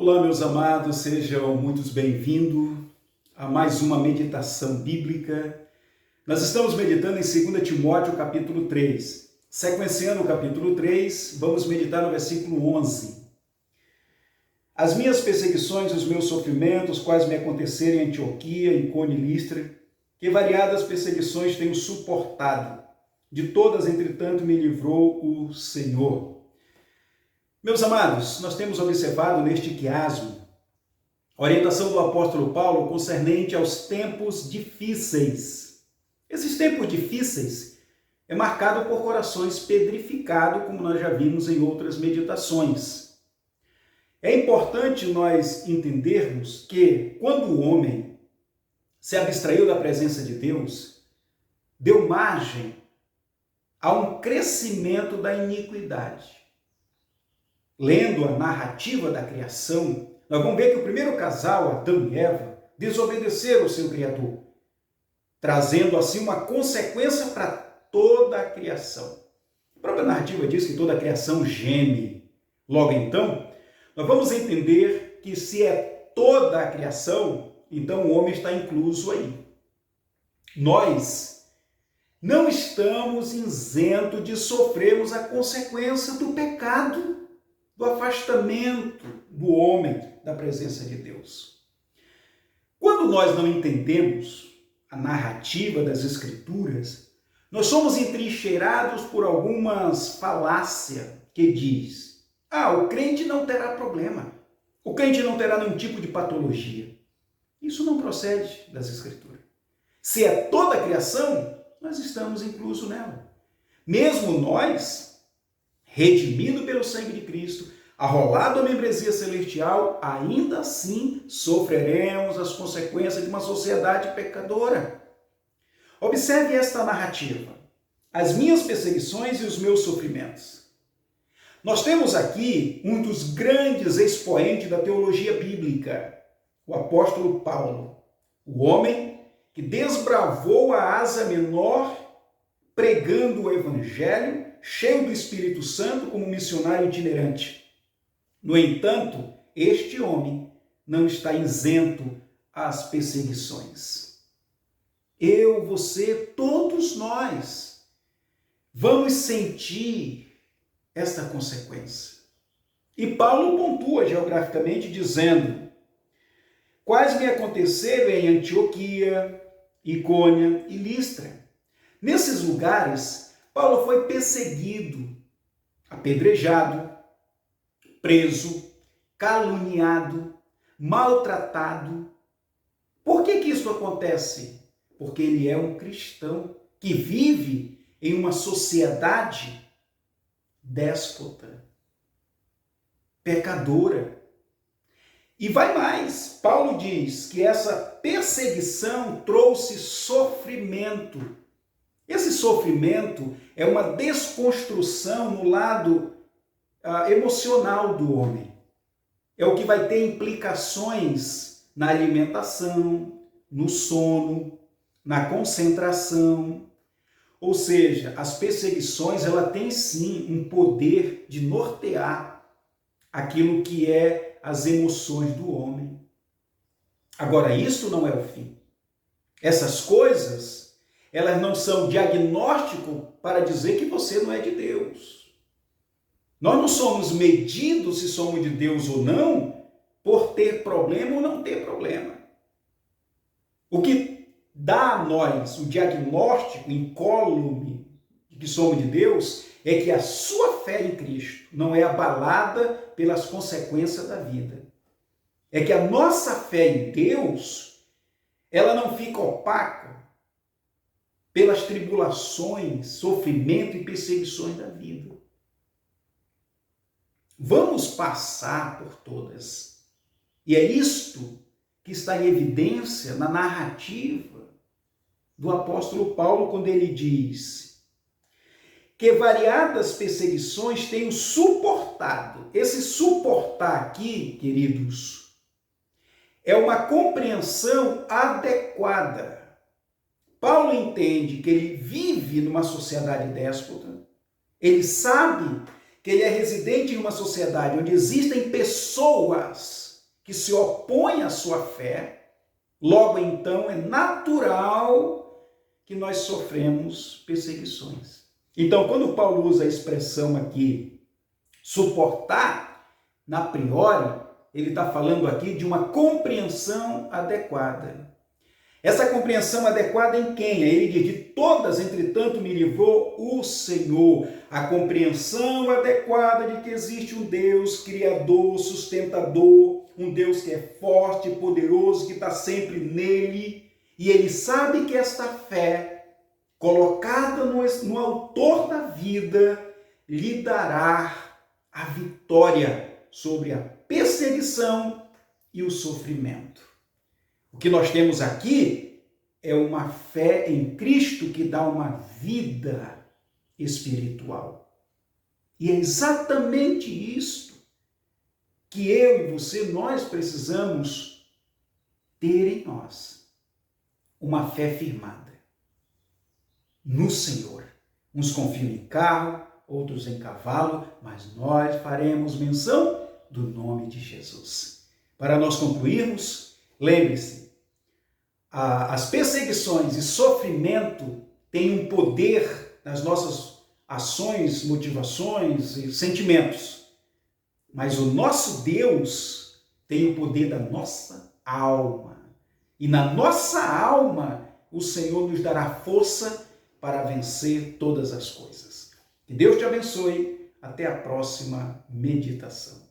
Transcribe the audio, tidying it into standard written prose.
Olá, meus amados, sejam muito bem-vindos a mais uma meditação bíblica. Nós estamos meditando em 2 Timóteo, capítulo 3. Sequenciando o capítulo 3, vamos meditar no versículo 11. As minhas perseguições e os meus sofrimentos, quais me aconteceram em Antioquia, Icônio e Listra, que variadas perseguições tenho suportado. De todas, entretanto, me livrou o Senhor. Meus amados, nós temos observado neste quiasmo a orientação do apóstolo Paulo concernente aos tempos difíceis. Esses tempos difíceis é marcado por corações pedrificados, como nós já vimos em outras meditações. É importante nós entendermos que quando o homem se abstraiu da presença de Deus, deu margem a um crescimento da iniquidade. Lendo a narrativa da criação, nós vamos ver que o primeiro casal, Adão e Eva, desobedeceram ao seu Criador, trazendo assim uma consequência para toda a criação. A própria narrativa diz que toda a criação geme. Logo então, nós vamos entender que se é toda a criação, então o homem está incluso aí. Nós não estamos isentos de sofrermos a consequência do pecado, do afastamento do homem da presença de Deus. Quando nós não entendemos a narrativa das Escrituras, nós somos entrincheirados por algumas falácias que diz: o crente não terá problema, o crente não terá nenhum tipo de patologia. Isso não procede das Escrituras. Se é toda a criação, nós estamos inclusos nela. Mesmo nós, redimido pelo sangue de Cristo, arrolado à membresia celestial, ainda assim sofreremos as consequências de uma sociedade pecadora. Observe esta narrativa: as minhas perseguições e os meus sofrimentos. Nós temos aqui um dos grandes expoentes da teologia bíblica, o apóstolo Paulo, o homem que desbravou a Ásia Menor pregando o evangelho, cheio do Espírito Santo como missionário itinerante. No entanto, este homem não está isento às perseguições. Eu, você, todos nós vamos sentir esta consequência. E Paulo pontua geograficamente dizendo: quais me aconteceram em Antioquia, Icônia e Listra. Nesses lugares, Paulo foi perseguido, apedrejado, preso, caluniado, maltratado. Por que isso acontece? Porque ele é um cristão que vive em uma sociedade déspota, pecadora. E vai mais, Paulo diz que essa perseguição trouxe sofrimento. Esse sofrimento é uma desconstrução no lado emocional do homem. É o que vai ter implicações na alimentação, no sono, na concentração. Ou seja, as perseguições, ela tem sim um poder de nortear aquilo que é as emoções do homem. Agora, isso não é o fim. Essas coisas, elas não são diagnóstico para dizer que você não é de Deus. Nós não somos medidos se somos de Deus ou não por ter problema ou não ter problema. O que dá a nós o diagnóstico incólume de que somos de Deus é que a sua fé em Cristo não é abalada pelas consequências da vida. É que a nossa fé em Deus, ela não fica opaca pelas tribulações, sofrimento e perseguições da vida. Vamos passar por todas. E é isto que está em evidência na narrativa do apóstolo Paulo, quando ele diz que variadas perseguições tenho suportado. Esse suportar aqui, queridos, é uma compreensão adequada. Paulo entende que ele vive numa sociedade déspota, ele sabe que ele é residente em uma sociedade onde existem pessoas que se opõe à sua fé, logo então é natural que nós sofremos perseguições. Então, quando Paulo usa a expressão aqui, suportar, na priori, ele está falando aqui de uma compreensão adequada. Essa compreensão adequada em quem? Ele diz, de todas, entretanto, me livrou o Senhor. A compreensão adequada de que existe um Deus criador, sustentador, um Deus que é forte, poderoso, que está sempre nele. E ele sabe que esta fé, colocada no autor da vida, lhe dará a vitória sobre a perseguição e o sofrimento. O que nós temos aqui é uma fé em Cristo que dá uma vida espiritual. E é exatamente isto que eu e você, nós precisamos ter em nós. Uma fé firmada no Senhor. Uns confiam em carro, outros em cavalo, mas nós faremos menção do nome de Jesus. Para nós concluirmos, lembre-se, as perseguições e sofrimento têm um poder nas nossas ações, motivações e sentimentos. Mas o nosso Deus tem o poder da nossa alma. E na nossa alma, o Senhor nos dará força para vencer todas as coisas. Que Deus te abençoe. Até a próxima meditação.